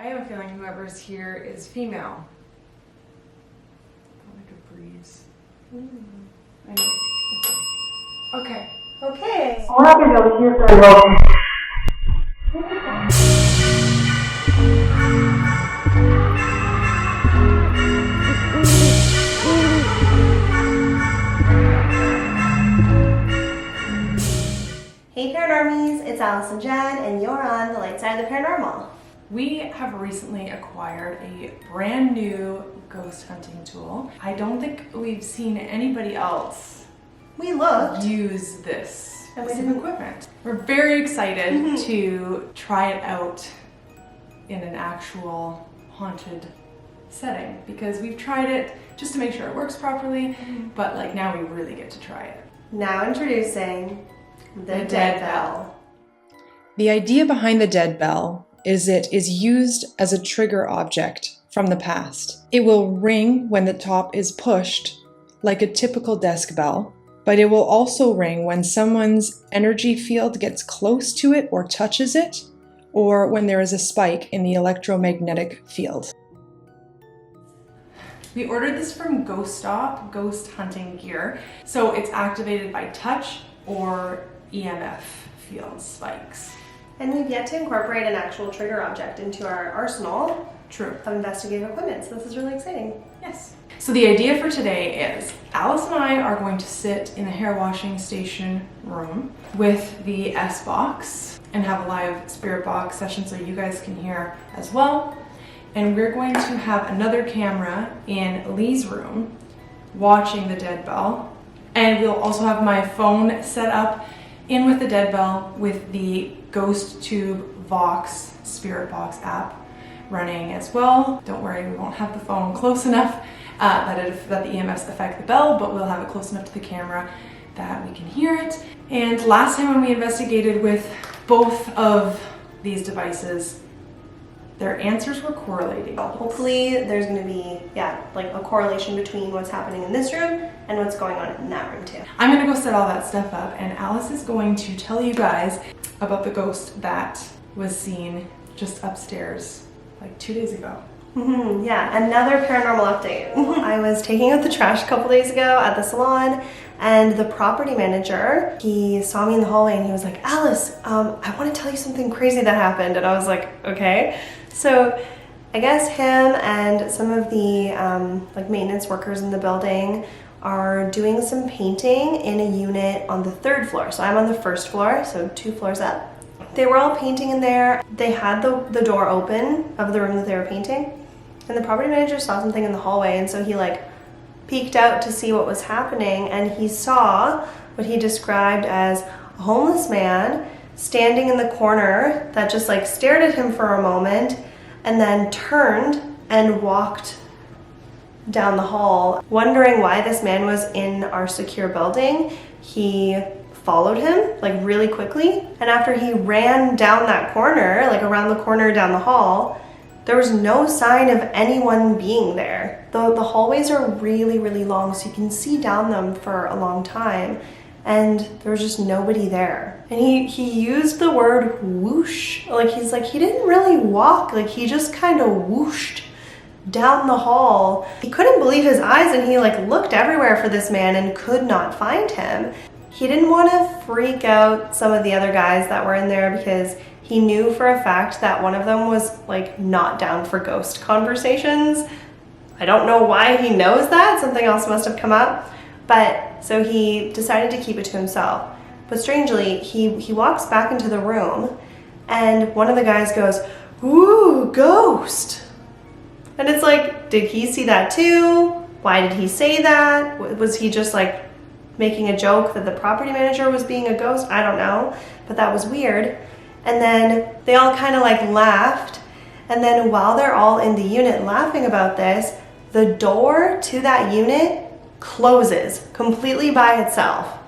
I have a feeling whoever's here is female. Like a breeze. I know. Okay. Okay. We're not going to be able to hear very well. Hey Paranormies, it's Alice and Jen, and you're on the light side of the paranormal. We have recently acquired a brand new ghost hunting tool. I don't think we've seen anybody else We looked. use this And we piece of didn't- equipment. We're very excited to try it out in an actual haunted setting because we've tried it just to make sure it works properly, but like now we really get to try it. Now introducing the Dead Bell. The idea behind the dead bell is it is used as a trigger object from the past. It will ring when the top is pushed, like a typical desk bell, but it will also ring when someone's energy field gets close to it or touches it, or when there is a spike in the electromagnetic field. We ordered this from Ghost Stop, Ghost Hunting Gear. So it's activated by touch or EMF field spikes. And we've yet to incorporate an actual trigger object into our arsenal True. of investigative equipment, so this is really exciting. Yes. So the idea for today is Alice and I are going to sit in the hair washing station room with the S box and have a live spirit box session so you guys can hear as well. And we're going to have another camera in Lee's room watching the dead bell. And we'll also have my phone set up in with the dead bell with the Ghost Tube Vox Spirit Box app running as well. Don't worry, we won't have the phone close enough that the EMFs affect the bell, but we'll have it close enough to the camera that we can hear it. And last time when we investigated with both of these devices, their answers were correlating. Hopefully there's going to be, like a correlation between what's happening in this room and what's going on in that room too. I'm gonna go set all that stuff up, and Alice is going to tell you guys about the ghost that was seen just upstairs like 2 days ago. Yeah, another paranormal update. I was taking out the trash a couple days ago at the salon, and the property manager, he saw me in the hallway and he was like, Alice, I want to tell you something crazy that happened. And I was like, okay. So I guess him and some of the like maintenance workers in the building are doing some painting in a unit on the 3rd floor. So I'm on the 1st floor, so 2 floors up. They were all painting in there. They had the door open of the room that they were painting. And the property manager saw something in the hallway, and so he like peeked out to see what was happening, and he saw what he described as a homeless man standing in the corner that just like stared at him for a moment and then turned and walked down the hall. Wondering why this man was in our secure building, he followed him like really quickly, and after he ran down that corner, like around the corner down the hall, there was no sign of anyone being there. The hallways are really, really long, so you can see down them for a long time, and there was just nobody there. And he used the word whoosh. Like he didn't really walk, like he just kind of whooshed down the hall. He couldn't believe his eyes, and he like looked everywhere for this man and could not find him. He didn't want to freak out some of the other guys that were in there because he knew for a fact that one of them was like not down for ghost conversations. I don't know why he knows that. Something else must have come up. But so he decided to keep it to himself. But strangely, he walks back into the room, and one of the guys goes, "Ooh, ghost." And it's like, did he see that too? Why did he say that? Was he just like making a joke that the property manager was being a ghost? I don't know, but that was weird. And then they all kind of like laughed. And then while they're all in the unit laughing about this, the door to that unit closes completely by itself.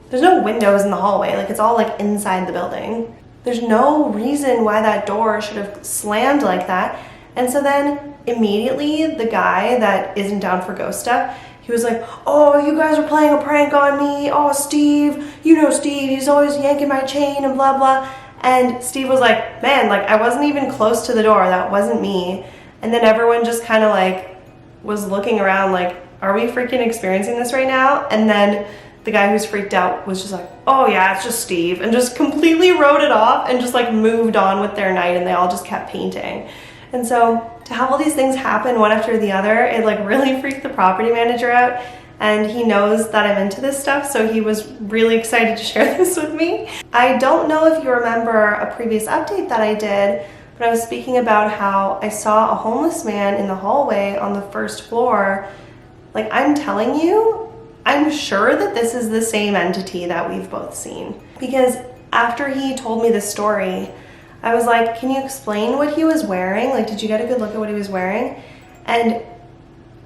There's no windows in the hallway, like it's all like inside the building. There's no reason why that door should have slammed like that. And so then immediately the guy that isn't down for ghost stuff, he was like, "Oh, you guys are playing a prank on me. Oh, Steve, you know Steve, he's always yanking my chain and blah, blah." And Steve was like, man, like I wasn't even close to the door. That wasn't me. And then everyone just kind of like was looking around like, are we freaking experiencing this right now? And then the guy who's freaked out was just like, oh yeah, it's just Steve. And just completely wrote it off and just like moved on with their night, and they all just kept painting. And so to have all these things happen one after the other, it like really freaked the property manager out. And he knows that I'm into this stuff, so he was really excited to share this with me. I don't know if you remember a previous update that I did, but I was speaking about how I saw a homeless man in the hallway on the first floor. Like, I'm telling you, I'm sure that this is the same entity that we've both seen. Because after he told me this story, I was like, can you explain what he was wearing? Like, did you get a good look at what he was wearing? And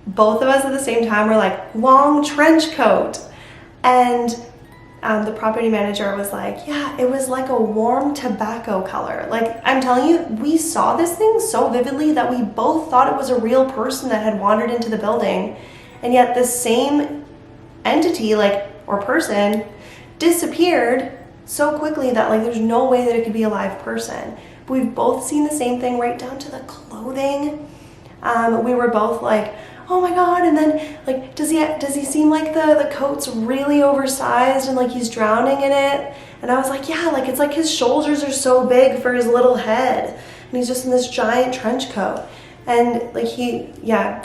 both of us at the same time were like, long trench coat. And the property manager was like, yeah, it was like a warm tobacco color. Like, I'm telling you, we saw this thing so vividly that we both thought it was a real person that had wandered into the building. And yet this same entity, like, or person, disappeared so quickly that like there's no way that it could be a live person. But we've both seen the same thing, right down to the clothing. We were both like, oh my god. And then like, does he seem like the coat's really oversized and like he's drowning in it? And I was like, yeah, like it's like his shoulders are so big for his little head, and he's just in this giant trench coat. And like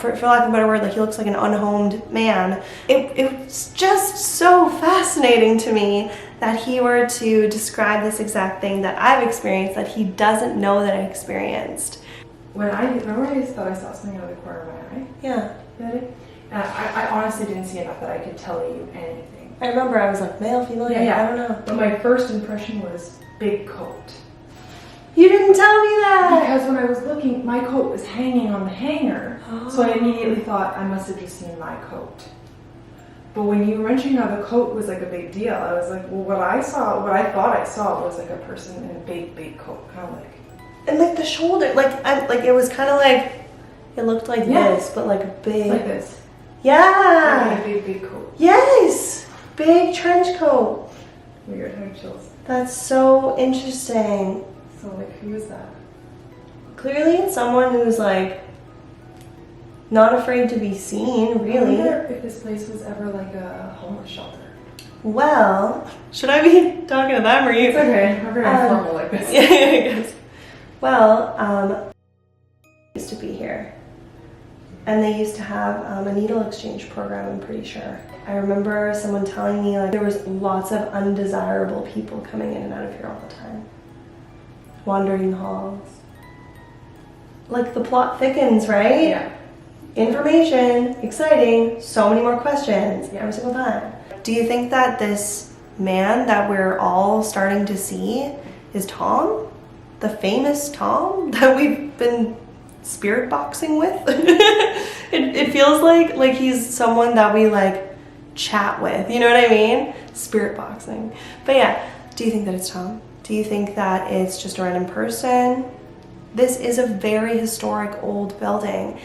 for lack of a better word, like he looks like an unhomed man. It's just so fascinating to me that he were to describe this exact thing that I've experienced that he doesn't know that I experienced. Remember when I thought I saw something out of the corner of my eye? Yeah. I honestly didn't see enough that I could tell you anything. I remember I was like, male, female, I don't know. But my first impression was big coat. You didn't tell me that! Because when I was looking, my coat was hanging on the hanger. Oh. So I immediately thought I must have just seen my coat. But when you were mentioning how the coat was like a big deal, I was like, well, what I thought I saw was like a person in a big coat, kind of like. And like the shoulder, like it was kind of like, it looked like this, but like a big. Like this. Yeah. Like a big coat. Yes. Big trench coat. Weird, I have chills. That's so interesting. So like, who is that? Clearly it's someone who's like not afraid to be seen, really. I wonder if this place was ever like a homeless shelter. Well, should I be talking to them or you? It's okay, we're very formal like this. Yeah, I guess. Well, used to be here. And they used to have a needle exchange program, I'm pretty sure. I remember someone telling me like there was lots of undesirable people coming in and out of here all the time. Wandering the halls. Like the plot thickens, right? Yeah. Information, exciting, so many more questions every single time. Do you think that this man that we're all starting to see is Tom? The famous Tom that we've been spirit boxing with? it feels like he's someone that we like chat with, you know what I mean? Spirit boxing. But yeah, do you think that it's Tom? Do you think that it's just a random person? This is a very historic old building.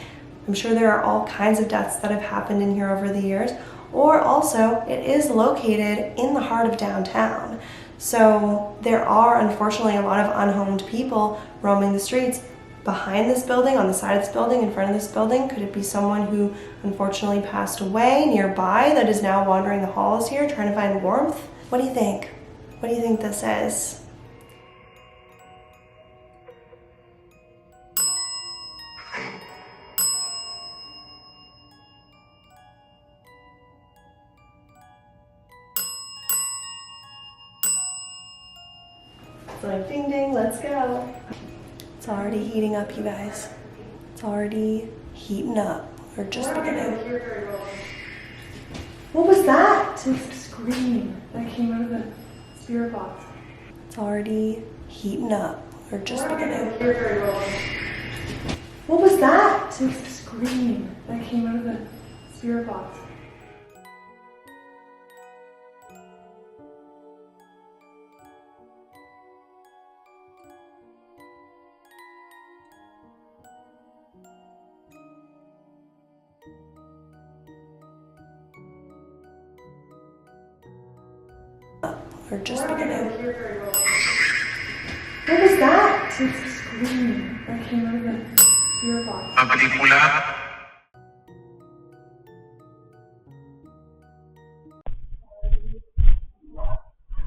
I'm sure there are all kinds of deaths that have happened in here over the years, or also it is located in the heart of downtown. So there are unfortunately a lot of unhomed people roaming the streets behind this building, on the side of this building, in front of this building. Could it be someone who unfortunately passed away nearby that is now wandering the halls here trying to find warmth? What do you think? What do you think this is? It's like ding ding, let's go. It's already heating up, you guys. It's already heating up. We're just beginning. What was that? It's a scream that came out of the spirit box. It's already heating up. We're just beginning. What was that? It's a scream that came out of the spirit box. We're just beginning. What was that? It's screaming. I came out of the spirit box.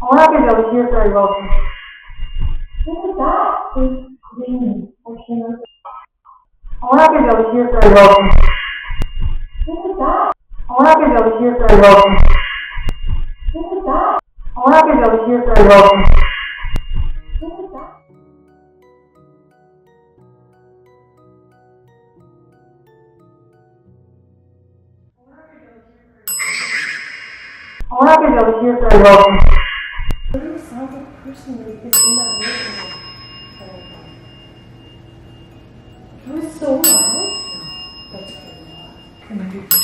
Ahora que lo cierto el ojo. What was that? It's screaming. I came out of the... Ahora que lo cierto el ojo. What was that? Ahora que lo cierto el ojo. What was that? Ahora que lo cierto el ojo. What was that? Ahora que lo cierto el ojo. It really sounds like a person that is in that room. It was so loud. That's pretty loud. And I did do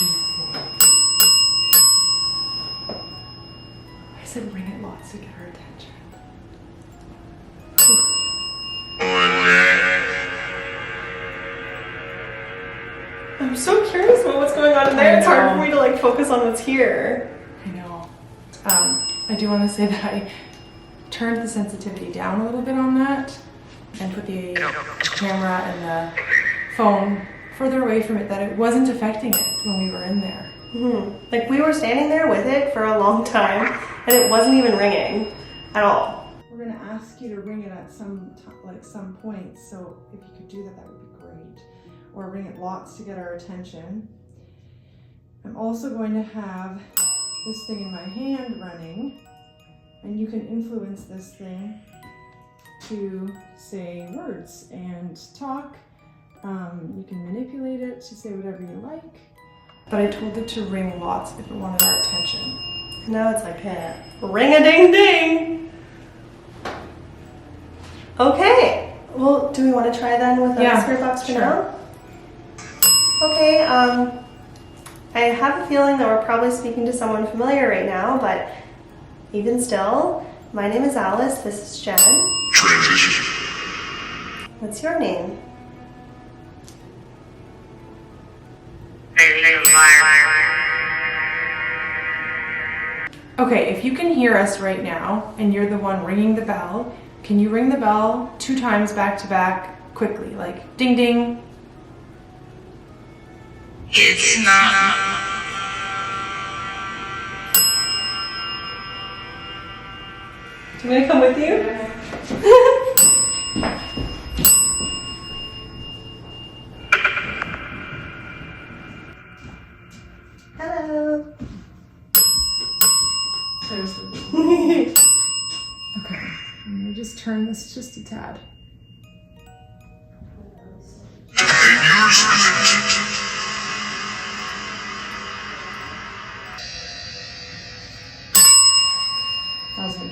I said ring it lots to get her attention. I'm so curious about what's going on in there. It's hard for me to like focus on what's here. I know. I do want to say that I turned the sensitivity down a little bit on that and put the camera and the phone further away from it, that it wasn't affecting it when we were in there. Like we were standing there with it for a long time and it wasn't even ringing at all. We're gonna ask you to ring it at some point, so if you could do that, that would be great. Or ring it lots to get our attention. I'm also going to have this thing in my hand running, and you can influence this thing to say words and talk. You can manipulate it to say whatever you like. But I told it to ring lots if it wanted our attention. Now it's like a ring-a-ding-ding. Okay. Well, do we want to try then with the spirit box for now? Okay. I have a feeling that we're probably speaking to someone familiar right now, but even still, my name is Alice. This is Jen. Transition. What's your name? Okay, if you can hear us right now and you're the one ringing the bell, can you ring the bell 2 times back to back quickly, like ding ding? It's not. Do you want me to come with you? Hello. Seriously. Okay, I'm gonna just turn this just a tad. That was me.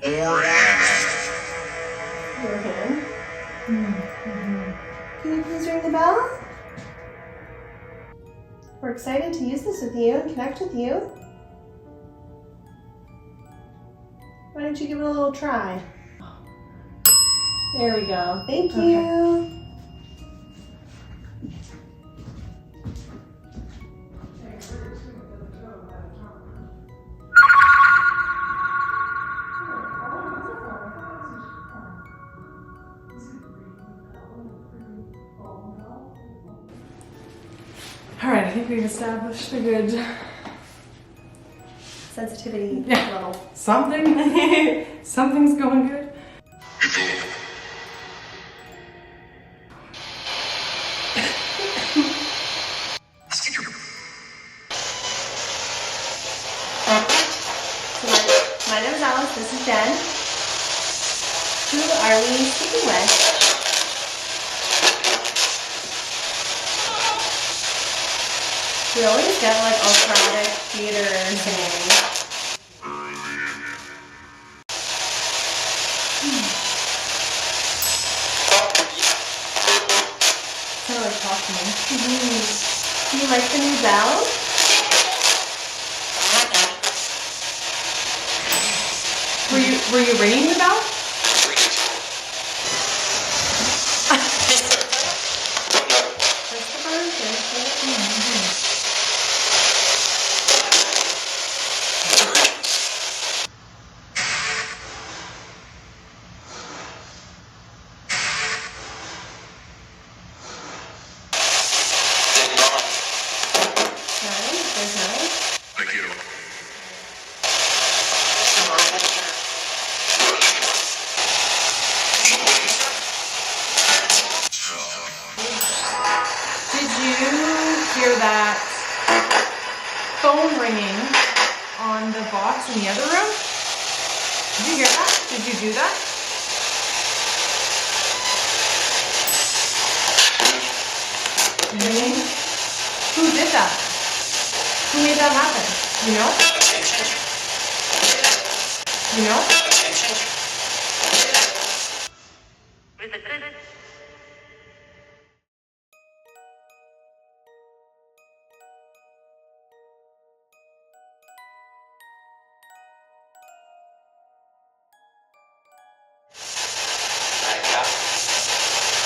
Or Your hand. Can you please ring the bell? We're excited to use this with you and connect with you. Why don't you give it a little try? There we go. Thank you. All right, I think we've established a good Sensitivity level. something. Something's going good. My name is Alice. This is Jen. Who are we speaking with? We always get like operatic theater singing. Kind of like talk to me. Do you like the new bell? Were you ringing the bell? that phone ringing on the box in the other room? Did you hear that? Did you do that? Ringing? Who did that? Who made that happen? You know? You know?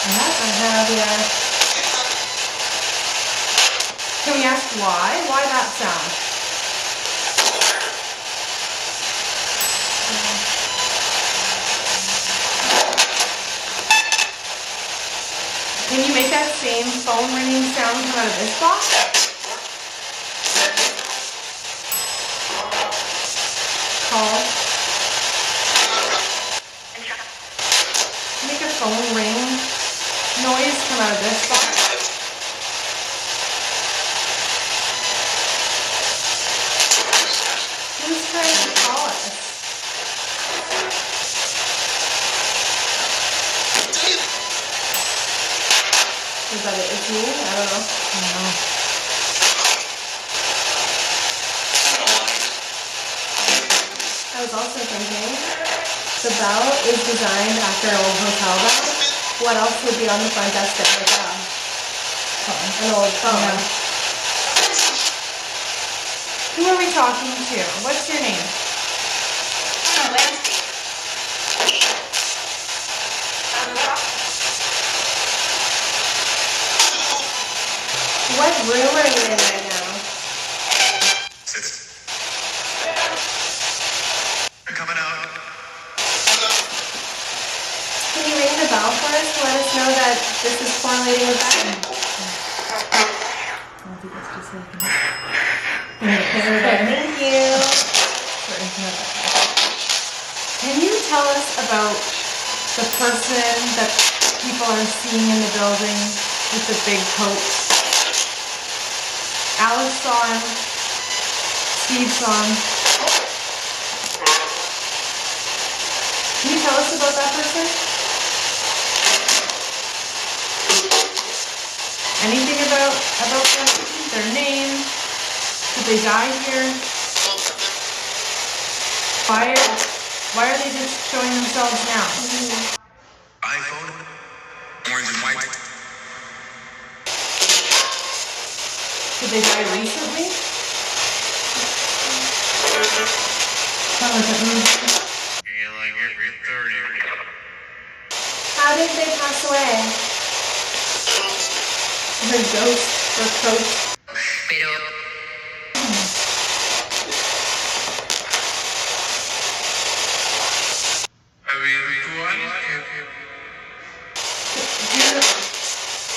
Yes, I have, yeah. Can we ask why? Why that sound? Can you make that same phone ringing sound come out of this box? Call. Make a phone ring noise come out of this box. Who's trying to call us? Is that it? It's me? I don't know. I was also thinking, the bell is designed after an old hotel bell. What else would be on the front desk at the bell? An old phone. Yeah. Who are we talking to? What's your name? What room are you in right now? They're coming out. Can you ring the bell for us to let us know that this is correlating with that? Thank you. Can you tell us about the person that people are seeing in the building with the big coat? Alice saw him. Steve saw him. Can you tell us about that person? Anything about them? Their name? Did they die here? Why are they just showing themselves now? iPhone, orange and white. Did they die recently? You're like every 30. How did they pass away? Her ghost or coat?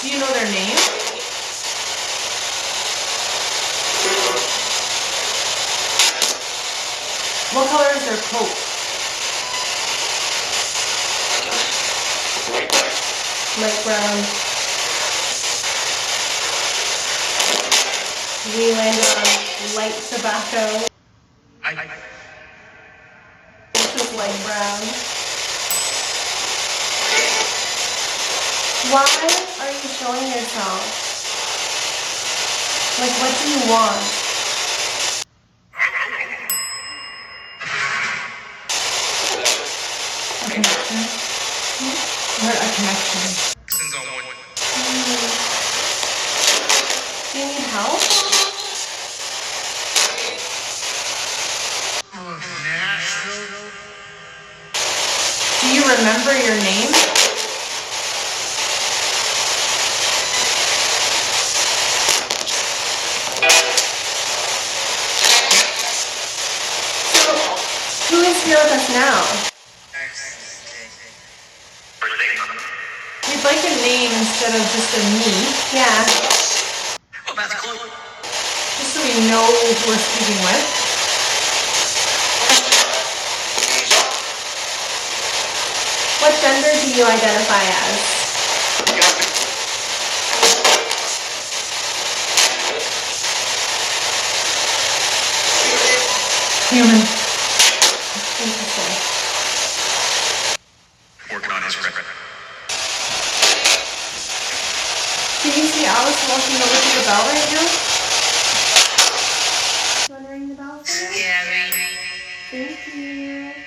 Do you know their name? What color is their coat? Light brown. We landed on light tobacco. This is light brown. Why are you showing yourself? Like, what do you want? A connection? Or a connection? Since I want. Do you need help? Do you remember your name? Who is here with us now? We'd like a name instead of just a me, Yeah. Oh, that's cool. just so we know who we're speaking with. What gender do you identify as? human. Interesting. Working on his record. Can you see Alice walking over to the bell right now? Want to ring the bell for me? Yeah, baby. Thank you.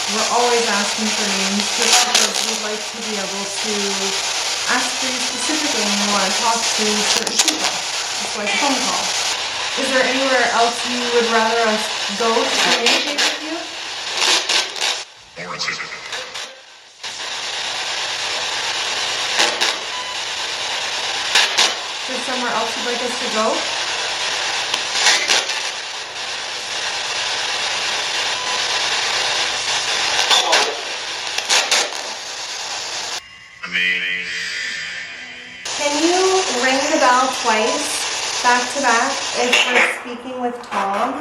We're always asking for names just because we'd like to be able to ask for you specifically when we want to talk to certain people. Just like a phone call. Is there anywhere else you would rather us go to communicate with you? Orange. Is there somewhere else you'd like us to go? I mean, Can you ring the bell twice, back to back, if we're speaking with Tom?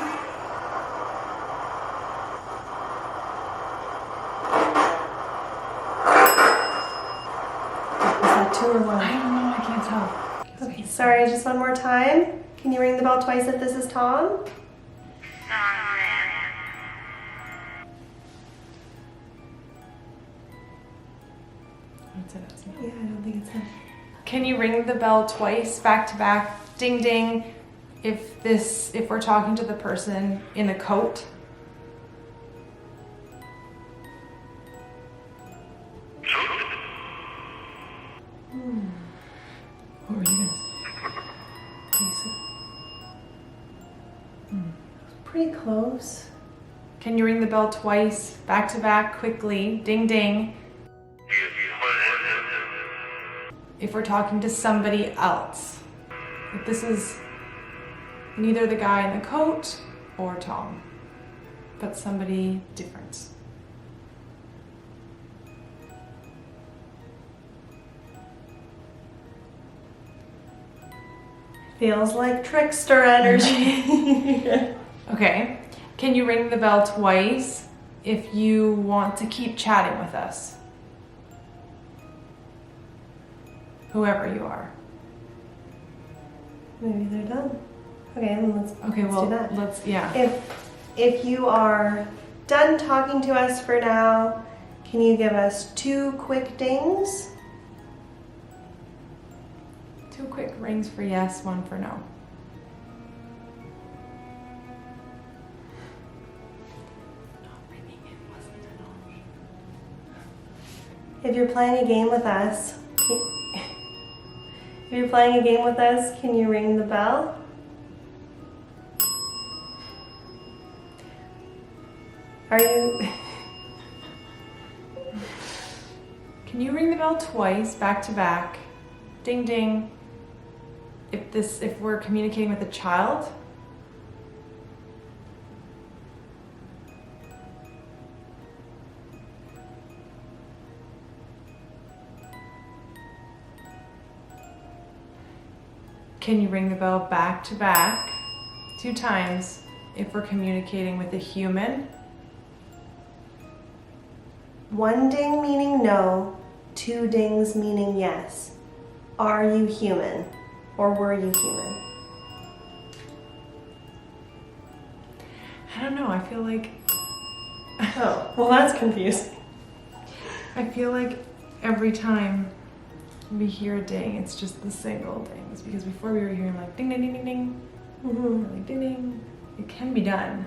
Is that two or one? I don't know, I can't tell. Okay, sorry, just one more time. Can you ring the bell twice if this is Tom? That's it, that's it. Yeah, I don't think it's him. Can you ring the bell twice, back to back, ding ding, if we're talking to the person in the coat? What were you gonna say? Lisa? Pretty close. Can you ring the bell twice, back to back, quickly, ding ding, if we're talking to somebody else? If this is neither the guy in the coat or Tom, but somebody different. Feels like trickster energy. Okay. Can you ring the bell twice if you want to keep chatting with us? Whoever you are. Maybe they're done. Okay, then let's Okay, let's well, do that. yeah. If you are done talking to us for now, can you give us 2 quick dings? 2 quick rings for yes, 1 for no. Not ringing, it wasn't an option. If you're playing a game with us, can you ring the bell? Are you? Can you ring the bell twice, back to back? Ding ding. If we're communicating with a child? Can you ring the bell back to back 2 times if we're communicating with a human? 1 ding meaning no, 2 dings meaning yes. Are you human? Or were you human? I don't know, I feel like Oh, well that's confusing. I feel like every time we hear a ding, it's just the single dings. Because before we were hearing like ding ding ding ding ding, Mm-hmm. or like ding ding, it can be done.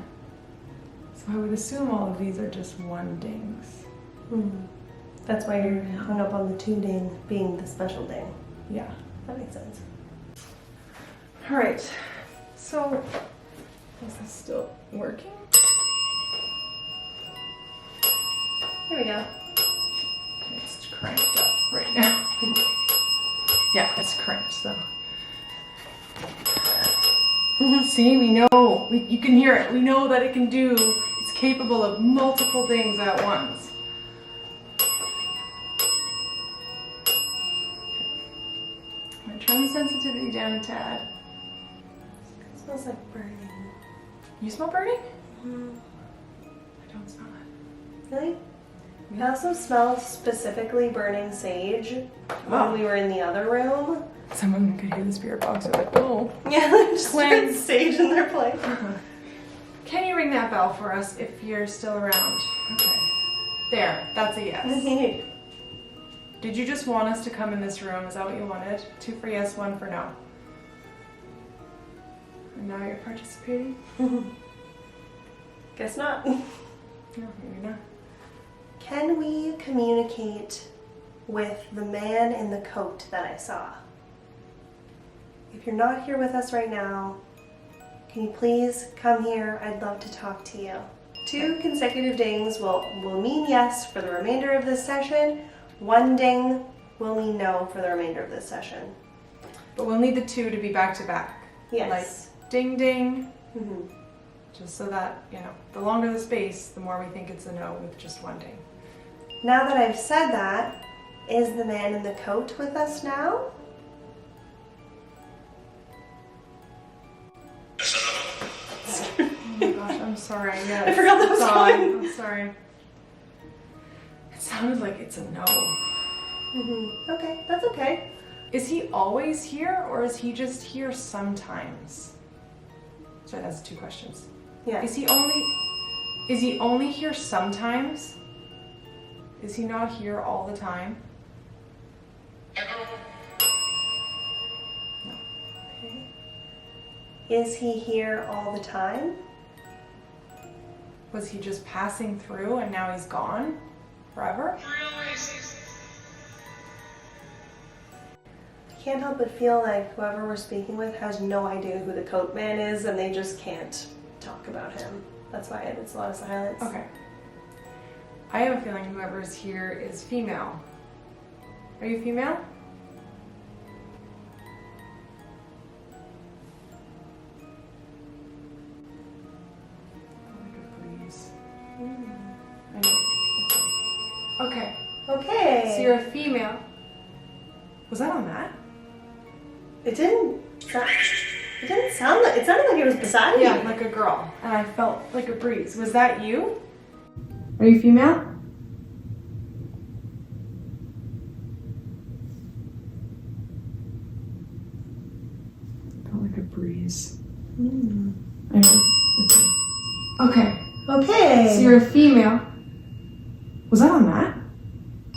So I would assume all of these are just 1 dings. That's why you're hung up on the 2 ding being the special ding. Yeah. That makes sense. All right. So is this still working? Here we go. It's cranked up right now. Yeah, it's cranked, so. See, we know. You can hear it. We know that it can do. It's capable of multiple things at once. I'm gonna turn the sensitivity down a tad. It smells like burning. You smell burning? Mm-hmm. I don't smell it. Really? I also smelled specifically burning sage when we were in the other room. Someone could hear the spirit box. They're like, oh. Yeah, like just Cleanse. put sage in their place. Can you ring that bell for us if you're still around? Okay. There, that's a yes. Did you just want us to come in this room? Is that what you wanted? 2 for yes, 1 for no. And now you're participating? Guess not. No, maybe not. Can we communicate with the man in the coat that I saw? If you're not here with us right now, can you please come here? I'd love to talk to you. 2 consecutive dings will mean yes for the remainder of this session. 1 ding will mean no for the remainder of this session. But we'll need the 2 to be back to back. Yes. Like ding ding. Mm-hmm. Just so that, you know, the longer the space, the more we think it's a no with just 1 ding. Now that I've said that, is the man in the coat with us now? Oh my gosh, I'm sorry. Yeah, I forgot that was it's coming. on. I'm sorry. It sounded like it's a no. Mm-hmm. Okay, that's okay. Is he always here or is he just here sometimes? Sorry, that's 2 questions. Yeah. Is he only here sometimes? Is he not here all the time? Okay. Is he here all the time? Was he just passing through and now he's gone forever? I can't help but feel like whoever we're speaking with has no idea who the coat man is and they just can't talk about him. That's why it's a lot of silence. Okay. I have a feeling whoever's here is female. Are you female? Like a breeze. I know. Okay. Okay. So you're a female. Was that on that? It didn't sound like, it sounded like it was beside you. Yeah, like a girl. And I felt like a breeze. Was that you? Are you female? Felt like a breeze. I know. Okay. Okay. So you're a female. Was that on that?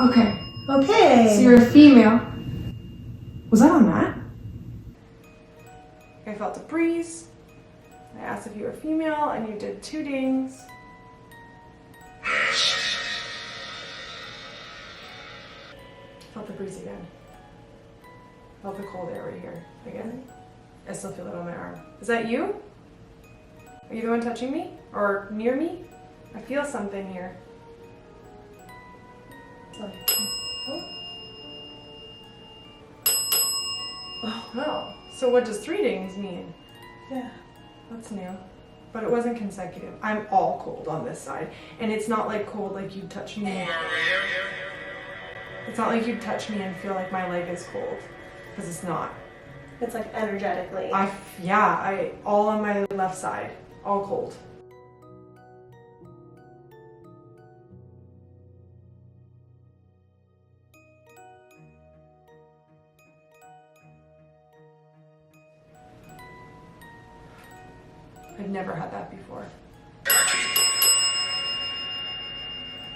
Okay. Okay. So you're a female. Was that on that? I felt a breeze. I asked if you were female and you did 2 dings. Felt the breeze again. Felt the cold air right here again. I still feel it on my arm. Is that you? Are you the one touching me? Or near me? I feel something here. Oh, so what does 3 dings mean? Yeah. That's new. But it wasn't consecutive. I'm all cold on this side. And it's not like cold like you'd touch me. It's not like you'd touch me and feel like my leg is cold. Because it's not. It's like energetically. All on my left side. All cold. I've never had that before.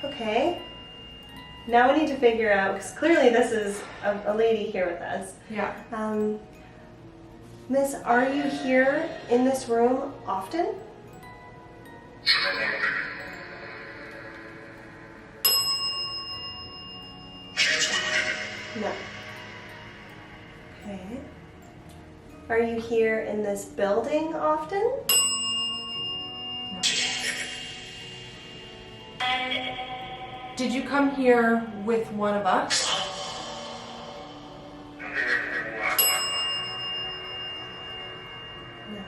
Okay. Now we need to figure out, because clearly this is a lady here with us. Yeah. Miss, are you here in this room often? No. Okay. Are you here in this building often? No. Did you come here with one of us? No.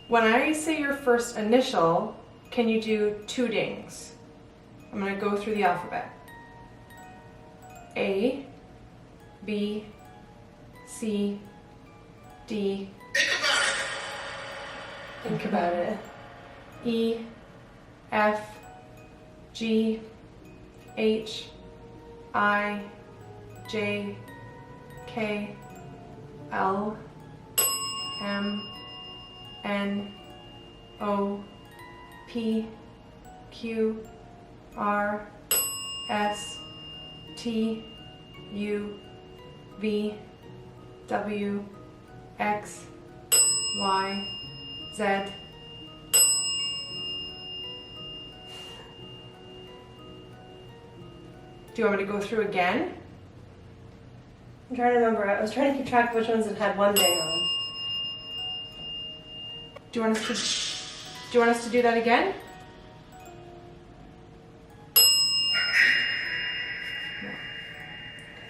When I say your first initial, can you do 2 dings? I'm going to go through the alphabet. A, B, C, D. Think about it. E, F, G, H, I, J, K, L, M, N, O, P, Q, R, S, T, U, V, W, X, Y, Z. Do you want me to go through again? I'm trying to remember. I was trying to keep track of which ones it had one ding on. Do you want us to do that again?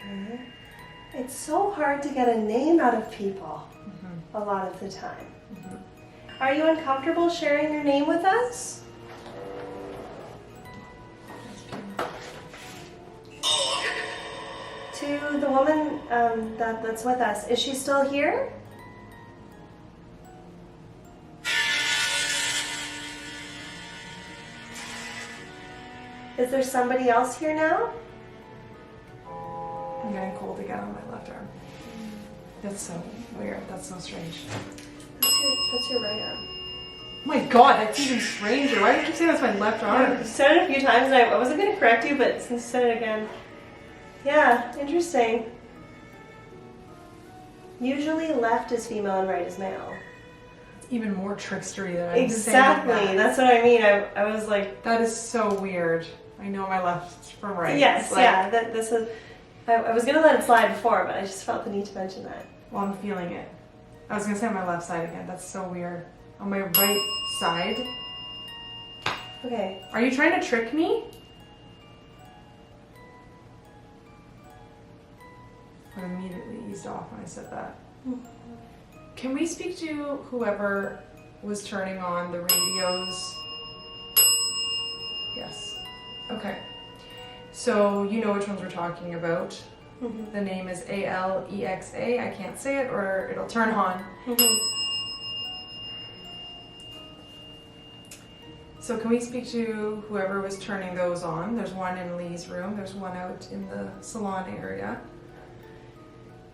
Okay. It's so hard to get a name out of people a lot of the time. Are you uncomfortable sharing your name with us? To the woman that's with us, is she still here? Is there somebody else here now? I'm getting cold again on my left arm. That's so weird. That's so strange. That's your right arm. Oh my god, that's even stranger. Why did you keep saying that's my left arm? You said it a few times and I wasn't going to correct you, but since you said it again. Yeah, interesting. Usually left is female and right is male. It's even more trickstery than I'm Exactly, saying that. that's what I mean. I was like... That is so weird. I know my left from right. Yes, Like, yeah, this is... I was going to let it slide before, but I just felt the need to mention that. Well, I'm feeling it. I was gonna say on my left side again. That's so weird. On my right side? Okay. Are you trying to trick me? I immediately eased off when I said that. Can we speak to whoever was turning on the radios? Yes. Okay. So you know which ones we're talking about. The name is Alexa. I can't say it or it'll turn on. So can we speak to whoever was turning those on? There's one in Lee's room. There's one out in the salon area.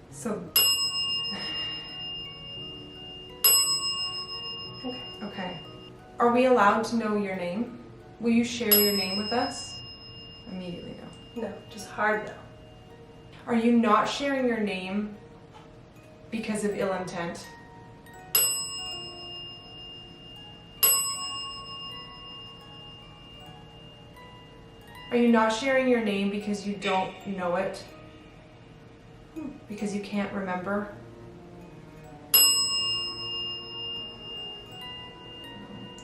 So... Okay. Are we allowed to know your name? Will you share your name with us? Immediately no. No, just hard no. Are you not sharing your name because of ill intent? Are you not sharing your name because you don't know it? Because you can't remember?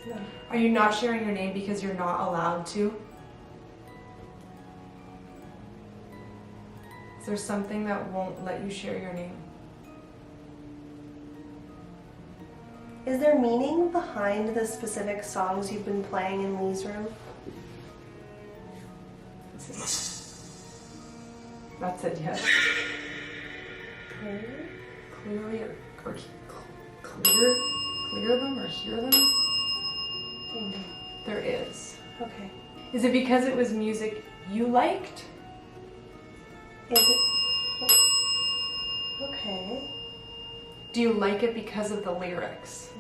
No. Are you not sharing your name because you're not allowed to? Is there something that won't let you share your name? Is there meaning behind the specific songs you've been playing in Lee's room? That's it, yes. Okay. Clearly or clear them or hear them? Ding ding. There is. Okay. Is it because it was music you liked? Is it? Okay. Do you like it because of the lyrics?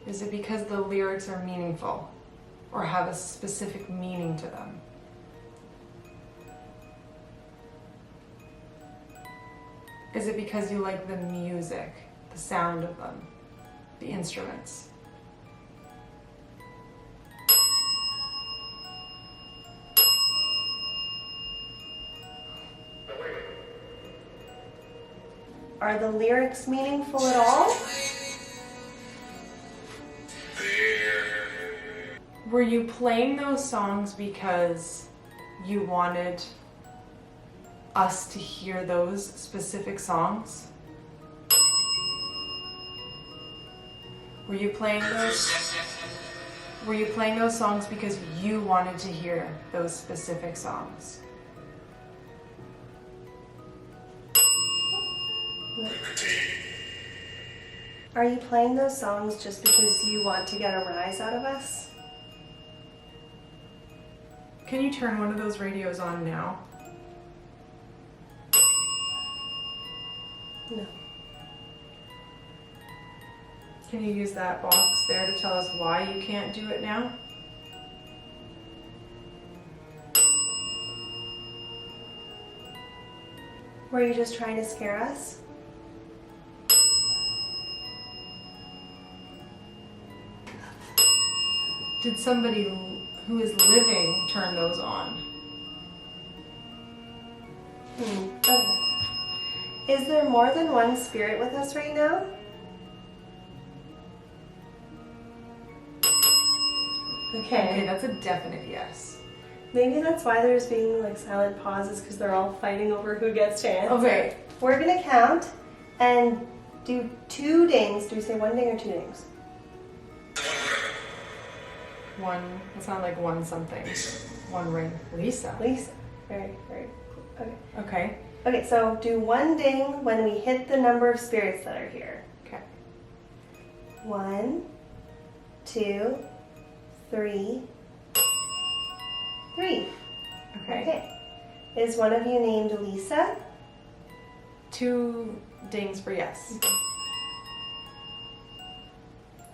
Is it because the lyrics are meaningful or have a specific meaning to them? Is it because you like the music, the sound of them, the instruments? Are the lyrics meaningful at all? Were you playing those songs because you wanted us to hear those specific songs? Were you playing those? Were you playing those songs because you wanted to hear those specific songs? Are you playing those songs just because you want to get a rise out of us? Can you turn one of those radios on now? No. Can you use that box there to tell us why you can't do it now? Were you just trying to scare us? Did somebody who is living turn those on? Okay. Is there more than one spirit with us right now? Okay, Okay. that's a definite yes. Maybe that's why there's being like silent pauses, because they're all fighting over who gets to answer. Okay. We're gonna count and do 2 dings. Do we say 1 ding or 2 dings? One, it sounded like one something. One ring. Lisa. Lisa. Very, very. Okay. Okay. Okay, so do 1 ding when we hit the number of spirits that are here. Okay. 1, 2, 3. 3. Okay. Okay. Is one of you named Lisa? 2 dings for yes.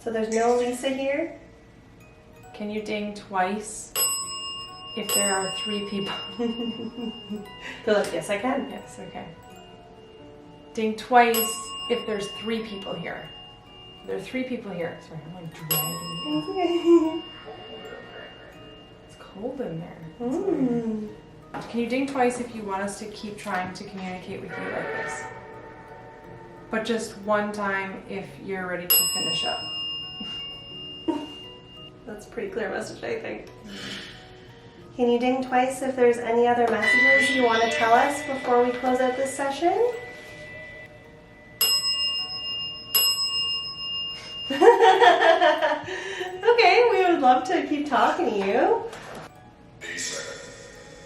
So there's no Lisa here? Can you ding twice if there are 3 people? They're like, yes, I can. Yes, okay. Ding twice if there's 3 people here. There are 3 people here. Sorry, I'm like dragging you. It's cold in there. That's weird. Can you ding twice if you want us to keep trying to communicate with you like this? But just 1 time if you're ready to finish up. That's a pretty clear message, I think. Can you ding twice if there's any other messages you want to tell us before we close out this session? Okay, we would love to keep talking to you.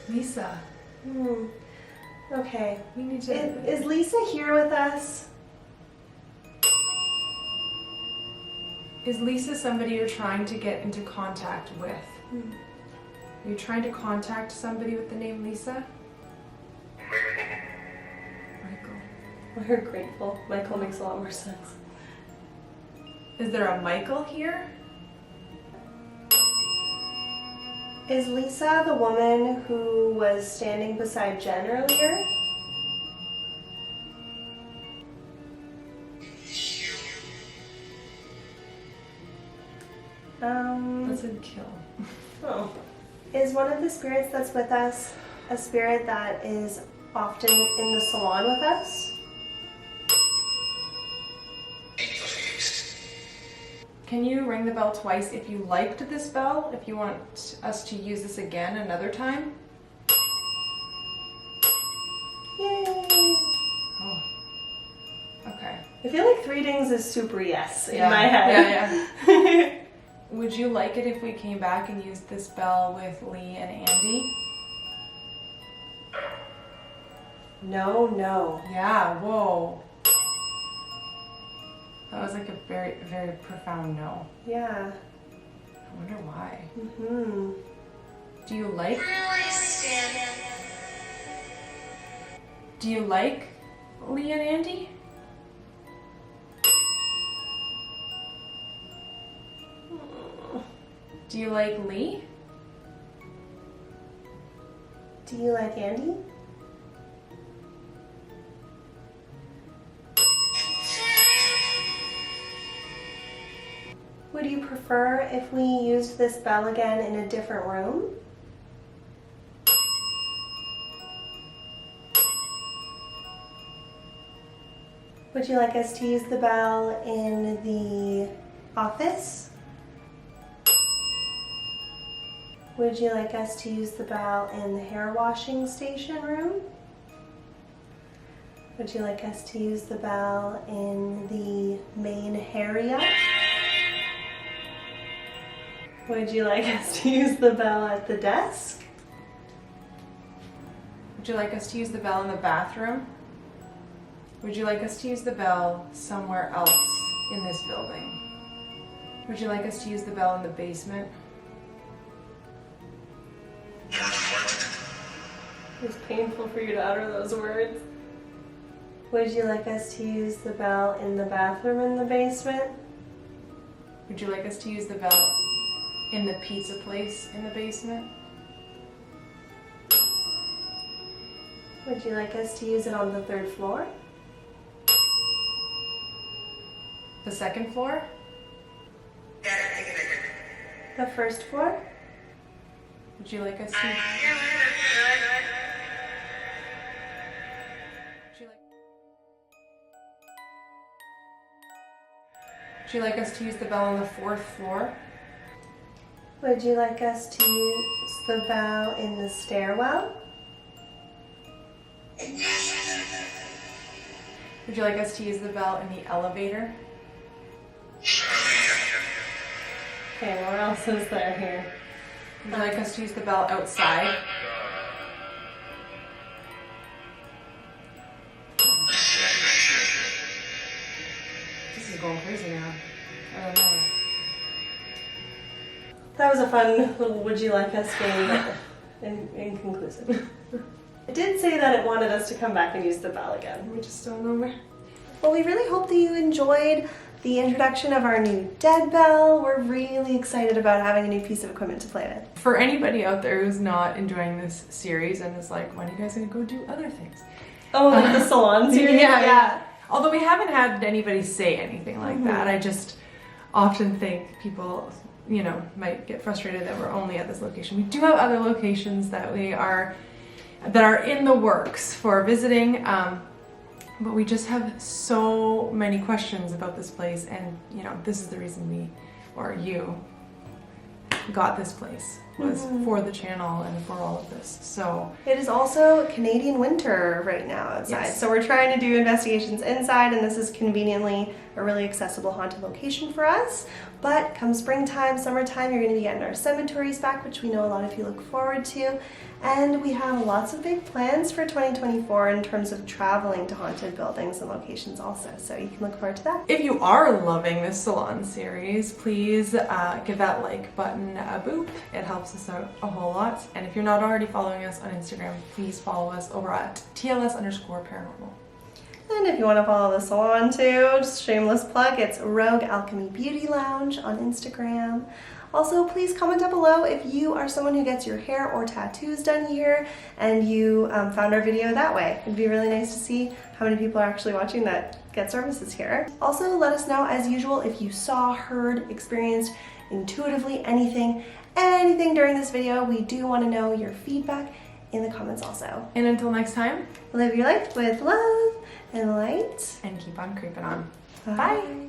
Lisa, Okay. we need to... Is Lisa here with us? Is Lisa somebody you're trying to get into contact with? Are you trying to contact somebody with the name Lisa? Michael. We're grateful. Michael makes a lot more sense. Is there a Michael here? Is Lisa the woman who was standing beside Jen earlier? That's a kill. Oh. Is one of the spirits that's with us a spirit that is often in the salon with us? Can you ring the bell twice if you liked this bell? If you want us to use this again another time? Yay! Oh. Okay. I feel like 3 dings is super yes in Yeah. my head. Yeah. Would you like it if we came back and used this bell with Lee and Andy? No. Yeah, whoa. That was like a very, very profound no. Yeah. I wonder why. Mm-hmm. Do you like... Do you like Lee and Andy? Do you like Lee? Do you like Andy? Would you prefer if we used this bell again in a different room? Would you like us to use the bell in the office? Would you like us to use the bell in the hair washing station room? Would you like us to use the bell in the main area? Would you like us to use the bell at the desk? Would you like us to use the bell in the bathroom? Would you like us to use the bell somewhere else in this building? Would you like us to use the bell in the basement? It's painful for you to utter those words. Would you like us to use the bell in the bathroom in the basement? Would you like us to use the bell in the pizza place in the basement? Would you like us to use it on the 3rd floor? The 2nd floor? The 1st floor? Would you like us to... Would you like us to use the bell on the 4th floor? Would you like us to use the bell in the stairwell? Would you like us to use the bell in the elevator? Okay, what else is there here? Would you like us to use the bell outside? This is going crazy now. I don't know. That was a fun little would you like us game, but inconclusive. It did say that it wanted us to come back and use the bell again. We just don't know where. Well, we really hope that you enjoyed the introduction of our new dead bell. We're really excited about having a new piece of equipment to play with. For anybody out there who's not enjoying this series and is like, when are you guys gonna go do other things? Oh, like the salon series? Yeah. Although we haven't had anybody say anything like that. I just often think people, you know, might get frustrated that we're only at this location. We do have other locations that are in the works for visiting, but we just have so many questions about this place, and you know, this is the reason you got this place, was for the channel and for all of this. So it is also Canadian winter right now outside. Yes. So we're trying to do investigations inside, and this is conveniently a really accessible haunted location for us. But come springtime, summertime, you're going to be getting our cemeteries back, which we know a lot of you look forward to. And we have lots of big plans for 2024 in terms of traveling to haunted buildings and locations also. So you can look forward to that. if you are loving this salon series, please give that like button a boop. It helps us out a whole lot. And if you're not already following us on Instagram, please follow us over at TLS_paranormal. And if you want to follow the salon too, just shameless plug, it's Rogue Alchemy Beauty Lounge on Instagram. Also, please comment down below if you are someone who gets your hair or tattoos done here and you found our video that way. It'd be really nice to see how many people are actually watching that get services here. Also, let us know, as usual, if you saw, heard, experienced intuitively anything during this video. We do want to know your feedback in the comments also. And until next time, Live your life with love and light. and keep on creeping on. Bye. Bye.